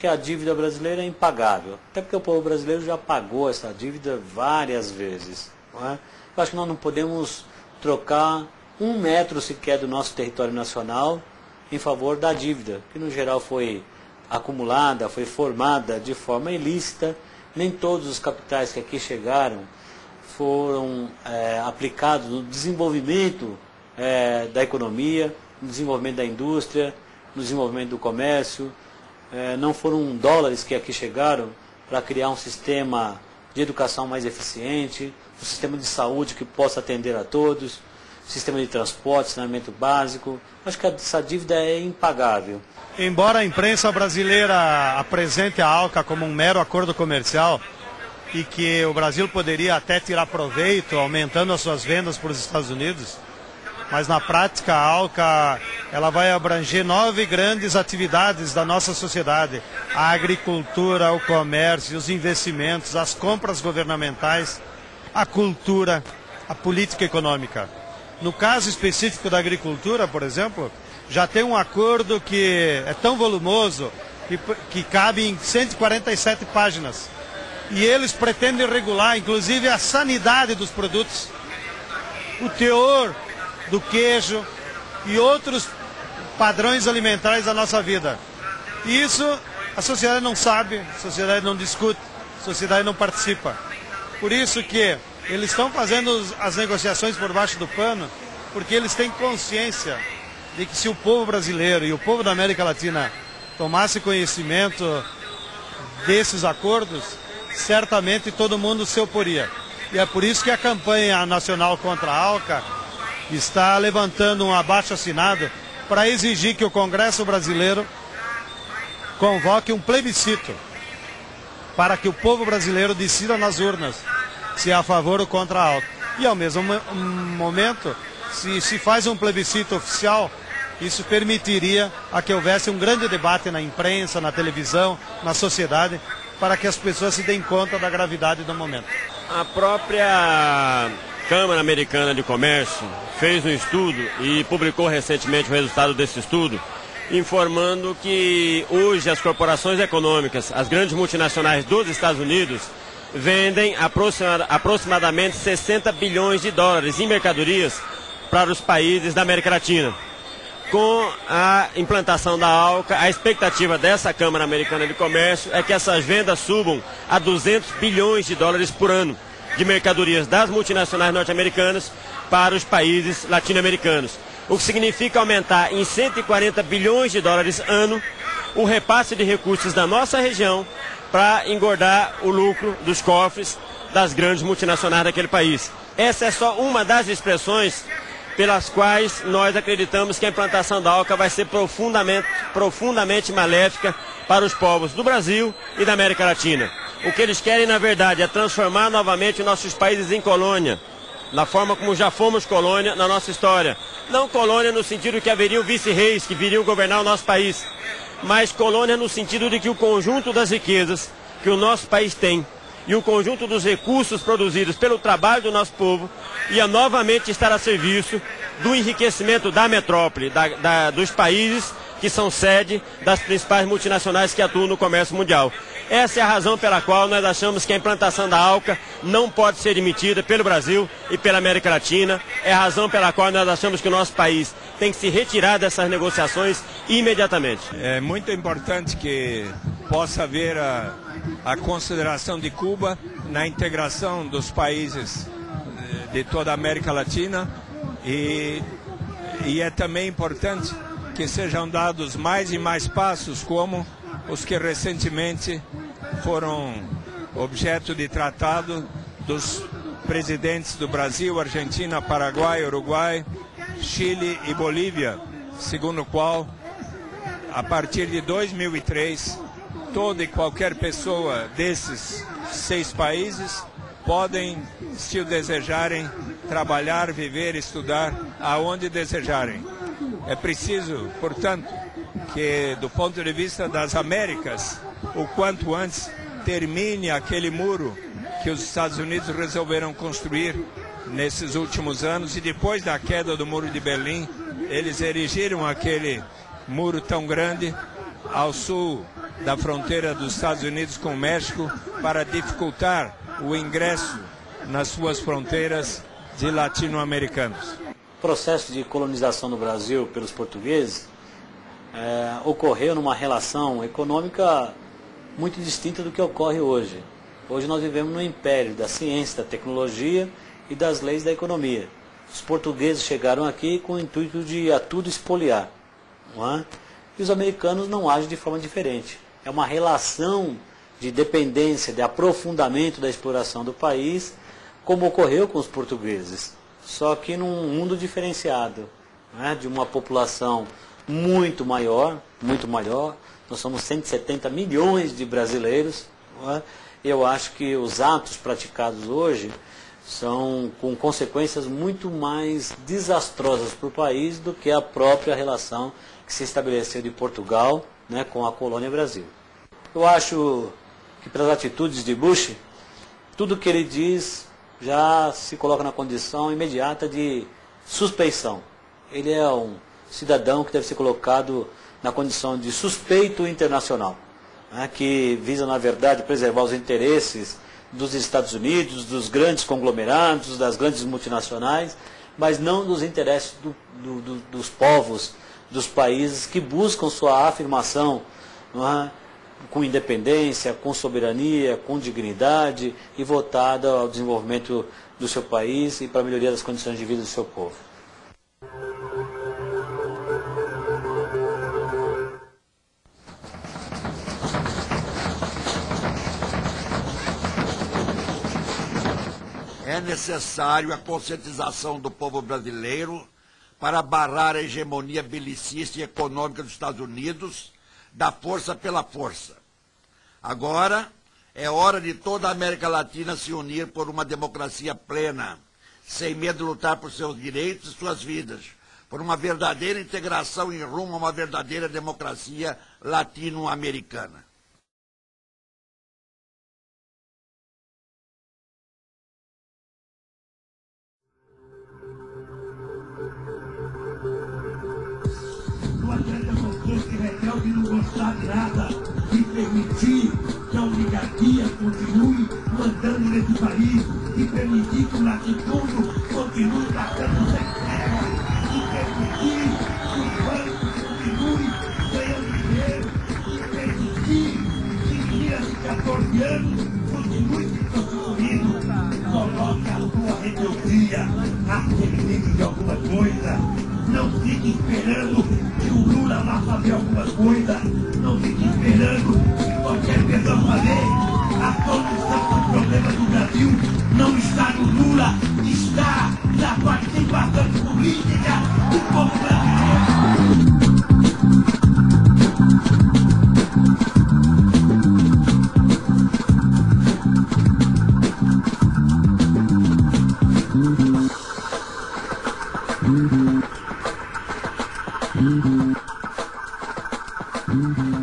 que a dívida brasileira é impagável. Até porque o povo brasileiro já pagou essa dívida várias vezes. Não é? Eu acho que nós não podemos trocar 1 metro sequer do nosso território nacional em favor da dívida, que no geral foi acumulada, foi formada de forma ilícita. Nem todos os capitais que aqui chegaram foram aplicados no desenvolvimento da economia, no desenvolvimento da indústria, no desenvolvimento do comércio. Não foram dólares que aqui chegaram para criar um sistema de educação mais eficiente, um sistema de saúde que possa atender a todos, sistema de transporte, saneamento básico. Acho que essa dívida é impagável. Embora a imprensa brasileira apresente a ALCA como um mero acordo comercial e que o Brasil poderia até tirar proveito aumentando as suas vendas para os Estados Unidos, mas na prática a ALCA ela vai abranger 9 grandes atividades da nossa sociedade: a agricultura, o comércio, os investimentos, as compras governamentais, a cultura, a política econômica. No caso específico da agricultura, por exemplo, já tem um acordo que é tão volumoso que cabe em 147 páginas. E eles pretendem regular, inclusive, a sanidade dos produtos, o teor do queijo e outros padrões alimentares da nossa vida. E isso a sociedade não sabe, a sociedade não discute, a sociedade não participa. Por isso que eles estão fazendo as negociações por baixo do pano, porque eles têm consciência de que se o povo brasileiro e o povo da América Latina tomasse conhecimento desses acordos, certamente todo mundo se oporia. E é por isso que a campanha nacional contra a ALCA está levantando um abaixo-assinado para exigir que o Congresso brasileiro convoque um plebiscito para que o povo brasileiro decida nas urnas se é a favor ou contra a ALCA. E ao mesmo momento, se faz um plebiscito oficial, isso permitiria a que houvesse um grande debate na imprensa, na televisão, na sociedade, para que as pessoas se deem conta da gravidade do momento. A própria Câmara Americana de Comércio fez um estudo e publicou recentemente o resultado desse estudo, informando que hoje as corporações econômicas, as grandes multinacionais dos Estados Unidos, vendem aproximadamente 60 bilhões de dólares em mercadorias para os países da América Latina. Com a implantação da ALCA, a expectativa dessa Câmara Americana de Comércio é que essas vendas subam a 200 bilhões de dólares por ano de mercadorias das multinacionais norte-americanas para os países latino-americanos. O que significa aumentar em 140 bilhões de dólares ano o repasse de recursos da nossa região para engordar o lucro dos cofres das grandes multinacionais daquele país. Essa é só uma das expressões pelas quais nós acreditamos que a implantação da ALCA vai ser profundamente maléfica para os povos do Brasil e da América Latina. O que eles querem, na verdade, é transformar novamente nossos países em colônia, na forma como já fomos colônia na nossa história. Não colônia no sentido que haveriam vice-reis que viriam governar o nosso país, mas colônia no sentido de que o conjunto das riquezas que o nosso país tem e o conjunto dos recursos produzidos pelo trabalho do nosso povo ia novamente estar a serviço do enriquecimento da metrópole, dos países que são sede das principais multinacionais que atuam no comércio mundial. Essa é a razão pela qual nós achamos que a implantação da ALCA não pode ser emitida pelo Brasil e pela América Latina. É a razão pela qual nós achamos que o nosso país tem que se retirar dessas negociações imediatamente. É muito importante que possa haver a consideração de Cuba na integração dos países de toda a América Latina e é também importante que sejam dados mais e mais passos como os que recentemente foram objeto de tratado dos presidentes do Brasil, Argentina, Paraguai, Uruguai, Chile e Bolívia, segundo o qual, a partir de 2003, toda e qualquer pessoa desses 6 países podem, se o desejarem, trabalhar, viver, estudar aonde desejarem. É preciso, portanto, que do ponto de vista das Américas, o quanto antes termine aquele muro que os Estados Unidos resolveram construir nesses últimos anos, e depois da queda do Muro de Berlim, eles erigiram aquele muro tão grande ao sul da fronteira dos Estados Unidos com o México para dificultar o ingresso nas suas fronteiras de latino-americanos. O processo de colonização do Brasil pelos portugueses ocorreu numa relação econômica muito distinta do que ocorre hoje. Hoje nós vivemos no império da ciência, da tecnologia e das leis da economia. Os portugueses chegaram aqui com o intuito de a tudo espoliar, não é? E os americanos não agem de forma diferente. É uma relação de dependência, de aprofundamento da exploração do país, como ocorreu com os portugueses, só que num mundo diferenciado, né, de uma população muito maior, nós somos 170 milhões de brasileiros, não é? Eu acho que os atos praticados hoje são com consequências muito mais desastrosas para o país do que a própria relação que se estabeleceu de Portugal, né, com a colônia Brasil. Eu acho que pelas atitudes de Bush, tudo que ele diz já se coloca na condição imediata de suspeição. Ele é um cidadão que deve ser colocado na condição de suspeito internacional, né, que visa, na verdade, preservar os interesses dos Estados Unidos, dos grandes conglomerados, das grandes multinacionais, mas não dos interesses dos povos, dos países que buscam sua afirmação, não é, com independência, com soberania, com dignidade e voltada ao desenvolvimento do seu país e para a melhoria das condições de vida do seu povo. É necessário a conscientização do povo brasileiro para barrar a hegemonia belicista e econômica dos Estados Unidos, da força pela força. Agora é hora de toda a América Latina se unir por uma democracia plena, sem medo de lutar por seus direitos e suas vidas, por uma verdadeira integração em rumo a uma verdadeira democracia latino-americana. Não adianta você se rebelde não gostar de nada e permitir que a oligarquia continue mandando nesse país e permitir que o latifúndio continue gastando sem terra e permitir que os bancos continuem ganhando dinheiro e permitir que meninas de 14 anos continuem se prostituindo. Coloque a sua rebeldia a serviço de alguma coisa. Não fique esperando que o Lula vá fazer alguma coisa. Não fique esperando que qualquer pessoa fazer. A solução do problema do Brasil não está no Lula, está na participação política do povo brasileiro. Mm-hmm.